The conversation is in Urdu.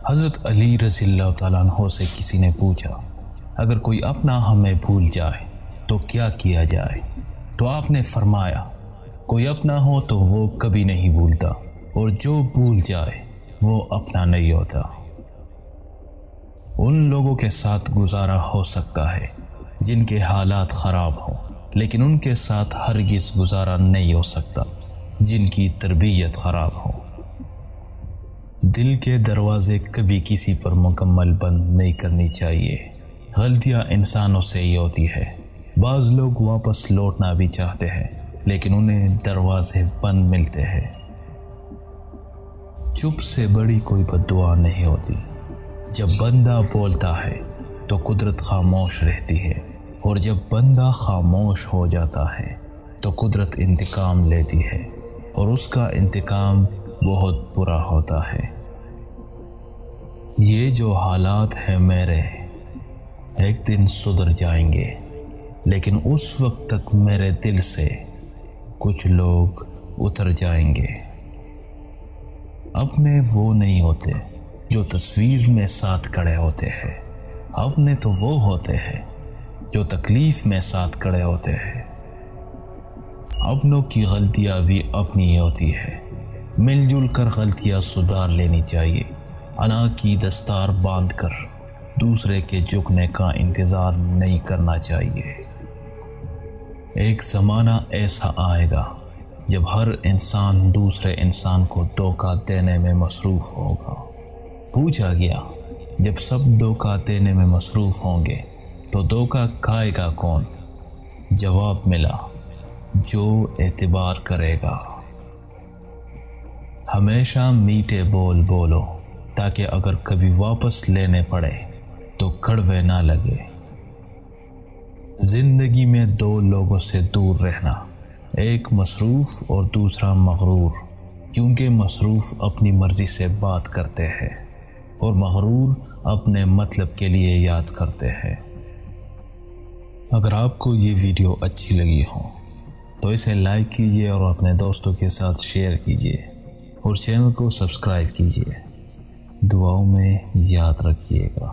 حضرت علی رضی اللہ تعالیٰ عنہ سے کسی نے پوچھا، اگر کوئی اپنا ہمیں بھول جائے تو کیا کیا جائے؟ تو آپ نے فرمایا، کوئی اپنا ہو تو وہ کبھی نہیں بھولتا، اور جو بھول جائے وہ اپنا نہیں ہوتا۔ ان لوگوں کے ساتھ گزارا ہو سکتا ہے جن کے حالات خراب ہوں، لیکن ان کے ساتھ ہرگز گزارا نہیں ہو سکتا جن کی تربیت خراب ہو۔ دل کے دروازے کبھی کسی پر مکمل بند نہیں کرنی چاہیے۔ غلطیاں انسانوں سے ہی ہوتی ہے۔ بعض لوگ واپس لوٹنا بھی چاہتے ہیں لیکن انہیں دروازے بند ملتے ہیں۔ چپ سے بڑی کوئی بد دعا نہیں ہوتی۔ جب بندہ بولتا ہے تو قدرت خاموش رہتی ہے، اور جب بندہ خاموش ہو جاتا ہے تو قدرت انتقام لیتی ہے، اور اس کا انتقام بہت برا ہوتا ہے۔ یہ جو حالات ہیں میرے، ایک دن سدھر جائیں گے، لیکن اس وقت تک میرے دل سے کچھ لوگ اتر جائیں گے۔ اپنے وہ نہیں ہوتے جو تصویر میں ساتھ کھڑے ہوتے ہیں، اپنے تو وہ ہوتے ہیں جو تکلیف میں ساتھ کھڑے ہوتے ہیں۔ اپنوں کی غلطیاں بھی اپنی ہی ہوتی ہے، مل جل کر غلطیاں سدھار لینی چاہیے، انا کی دستار باندھ کر دوسرے کے جھکنے کا انتظار نہیں کرنا چاہیے۔ ایک زمانہ ایسا آئے گا جب ہر انسان دوسرے انسان کو دھوکہ دینے میں مصروف ہوگا۔ پوچھا گیا، جب سب دھوکہ دینے میں مصروف ہوں گے تو دھوکہ کھائے گا کون؟ جواب ملا، جو اعتبار کرے گا۔ ہمیشہ میٹھے بول بولو تاکہ اگر کبھی واپس لینے پڑے تو کڑوے نہ لگے۔ زندگی میں دو لوگوں سے دور رہنا، ایک مصروف اور دوسرا مغرور، کیونکہ مصروف اپنی مرضی سے بات کرتے ہیں اور مغرور اپنے مطلب کے لیے یاد کرتے ہیں۔ اگر آپ کو یہ ویڈیو اچھی لگی ہو تو اسے لائک کیجیے اور اپنے دوستوں کے ساتھ شیئر کیجیے، اور چینل کو سبسکرائب کیجیے۔ دعاؤں میں یاد رکھیے گا۔